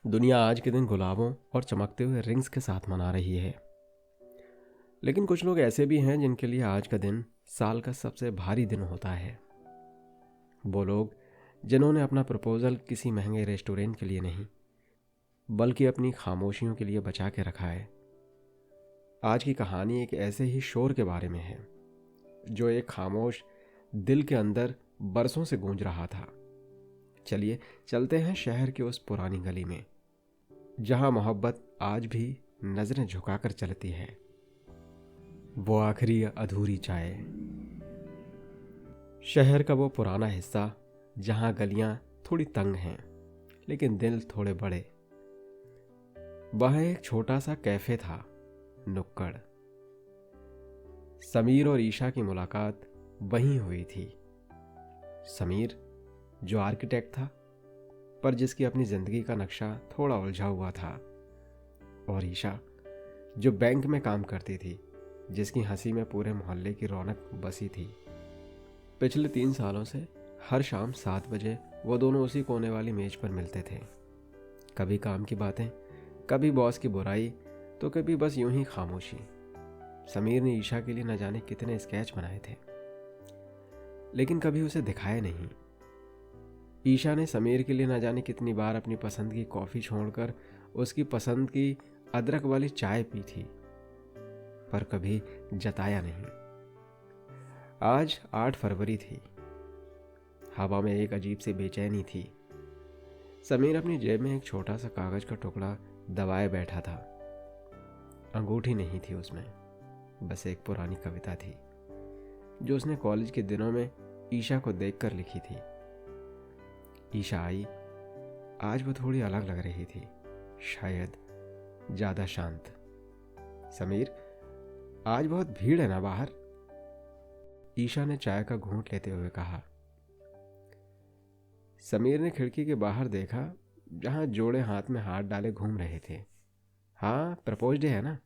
दुनिया आज के दिन गुलाबों और चमकते हुए रिंग्स के साथ मना रही है। लेकिन कुछ लोग ऐसे भी हैं जिनके लिए आज का दिन साल का सबसे भारी दिन होता है। वो लोग जिन्होंने अपना प्रपोजल किसी महंगे रेस्टोरेंट के लिए नहीं बल्कि अपनी खामोशियों के लिए बचा के रखा है। आज की कहानी एक ऐसे ही शोर के बारे में है जो एक खामोश दिल के अंदर बरसों से गूंज रहा था। चलिए चलते हैं शहर की उस पुरानी गली में जहां मोहब्बत आज भी नजरें झुकाकर चलती है। वो आखिरी अधूरी चाय। शहर का वो पुराना हिस्सा जहां गलियां थोड़ी तंग हैं लेकिन दिल थोड़े बड़े। वह एक छोटा सा कैफे था, नुक्कड़। समीर और ईशा की मुलाकात वहीं हुई थी। समीर जो आर्किटेक्ट था पर जिसकी अपनी जिंदगी का नक्शा थोड़ा उलझा हुआ था, और ईशा जो बैंक में काम करती थी जिसकी हंसी में पूरे मोहल्ले की रौनक बसी थी। पिछले 3 सालों से हर शाम 7 बजे वो दोनों उसी कोने वाली मेज पर मिलते थे। कभी काम की बातें, कभी बॉस की बुराई, तो कभी बस यूं ही खामोशी। समीर ने ईशा के लिए न जाने कितने स्केच बनाए थे लेकिन कभी उसे दिखाए नहीं। ईशा ने समीर के लिए न जाने कितनी बार अपनी पसंद की कॉफ़ी छोड़कर उसकी पसंद की अदरक वाली चाय पी थी, पर कभी जताया नहीं। आज 8 फरवरी थी। हवा में एक अजीब सी बेचैनी थी। समीर अपनी जेब में एक छोटा सा कागज का टुकड़ा दबाए बैठा था। अंगूठी नहीं थी उसमें, बस एक पुरानी कविता थी जो उसने कॉलेज के दिनों में ईशा को देखकर लिखी थी। ईशा आई। आज वो थोड़ी अलग लग रही थी, शायद ज्यादा शांत। समीर, आज बहुत भीड़ है ना बाहर? ईशा ने चाय का घूंट लेते हुए कहा। समीर ने खिड़की के बाहर देखा जहां जोड़े हाथ में हाथ डाले घूम रहे थे। हाँ, प्रपोज डे है ना,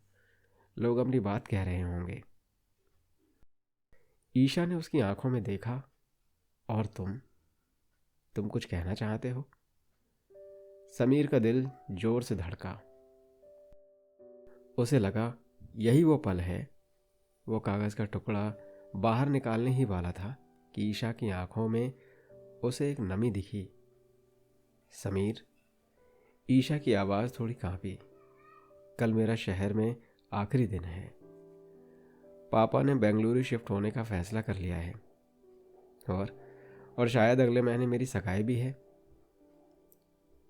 लोग अपनी बात कह रहे होंगे। ईशा ने उसकी आंखों में देखा। और तुम कुछ कहना चाहते हो? समीर का दिल जोर से धड़का। उसे लगा यही वो पल है। वो कागज का टुकड़ा बाहर निकालने ही वाला था कि ईशा की आंखों में उसे एक नमी दिखी। समीर, ईशा की आवाज थोड़ी कांपी। कल मेरा शहर में आखिरी दिन है। पापा ने बेंगलुरु शिफ्ट होने का फैसला कर लिया है और शायद अगले महीने मेरी सगाई भी है।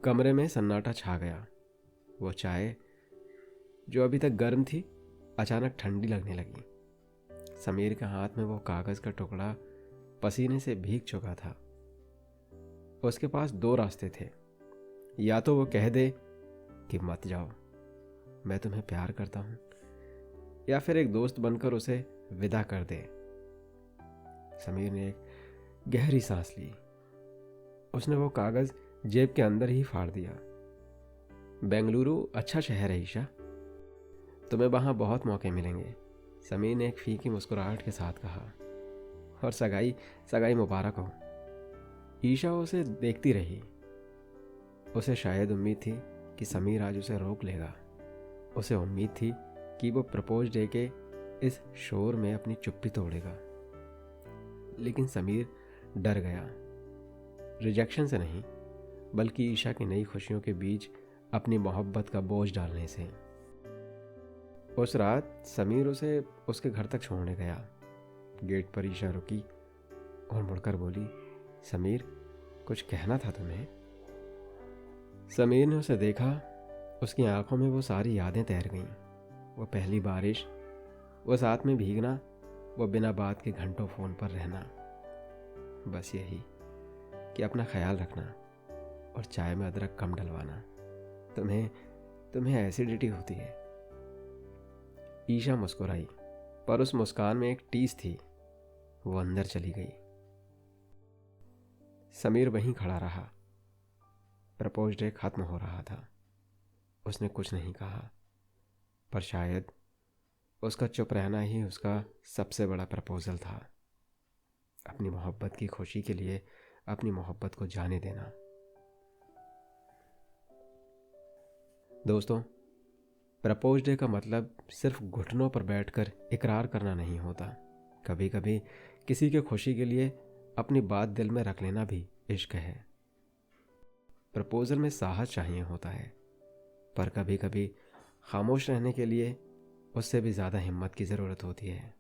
कमरे में सन्नाटा छा गया। वो चाय जो अभी तक गर्म थी अचानक ठंडी लगने लगी। समीर के हाथ में वो कागज का टुकड़ा पसीने से भीग चुका था। उसके पास 2 रास्ते थे। या तो वो कह दे कि मत जाओ, मैं तुम्हें प्यार करता हूं, या फिर एक दोस्त बनकर उसे विदा कर दे। समीर ने एक गहरी सांस ली। उसने वो कागज जेब के अंदर ही फाड़ दिया। बेंगलुरु अच्छा शहर है ईशा, तुम्हें वहां बहुत मौके मिलेंगे, समीर ने एक फीकी मुस्कुराहट के साथ कहा। और सगाई मुबारक हो। ईशा उसे देखती रही। उसे शायद उम्मीद थी कि समीर आज उसे रोक लेगा। उसे उम्मीद थी कि वो प्रपोज डे के इस शोर में अपनी चुप्पी तोड़ेगा। लेकिन समीर डर गया, रिजेक्शन से नहीं बल्कि ईशा की नई खुशियों के बीच अपनी मोहब्बत का बोझ डालने से। उस रात समीर उसे उसके घर तक छोड़ने गया। गेट पर ईशा रुकी और मुड़कर बोली, समीर, कुछ कहना था तुम्हें? समीर ने उसे देखा। उसकी आंखों में वो सारी यादें तैर गईं। वो पहली बारिश, वो साथ में भीगना, वो बिना बात के घंटों फोन पर रहना। बस यही कि अपना ख्याल रखना और चाय में अदरक कम डलवाना, तुम्हें एसिडिटी होती है। ईशा मुस्कुराई, पर उस मुस्कान में एक टीस थी। वो अंदर चली गई। समीर वहीं खड़ा रहा। प्रपोज डे खत्म हो रहा था। उसने कुछ नहीं कहा, पर शायद उसका चुप रहना ही उसका सबसे बड़ा प्रपोजल था। अपनी मोहब्बत की खुशी के लिए अपनी मोहब्बत को जाने देना। दोस्तों, प्रपोज डे का मतलब सिर्फ घुटनों पर बैठकर इकरार करना नहीं होता। कभी कभी किसी के खुशी के लिए अपनी बात दिल में रख लेना भी इश्क है। प्रपोजल में साहस चाहिए होता है, पर कभी कभी खामोश रहने के लिए उससे भी ज़्यादा हिम्मत की ज़रूरत होती है।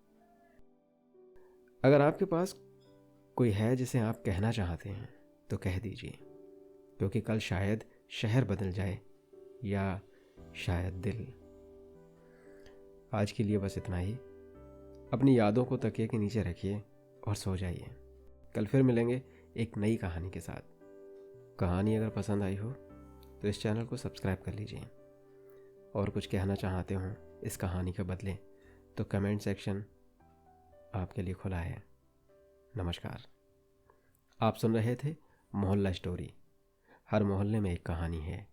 अगर आपके पास कोई है जिसे आप कहना चाहते हैं तो कह दीजिए, क्योंकि कल शायद शहर बदल जाए या शायद दिल। आज के लिए बस इतना ही। अपनी यादों को तकिए के नीचे रखिए और सो जाइए। कल फिर मिलेंगे एक नई कहानी के साथ। कहानी अगर पसंद आई हो तो इस चैनल को सब्सक्राइब कर लीजिए, और कुछ कहना चाहते हो इस कहानी के बदले तो कमेंट सेक्शन आपके लिए खुला है। नमस्कार। आप सुन रहे थे मोहल्ला स्टोरी। हर मोहल्ले में एक कहानी है।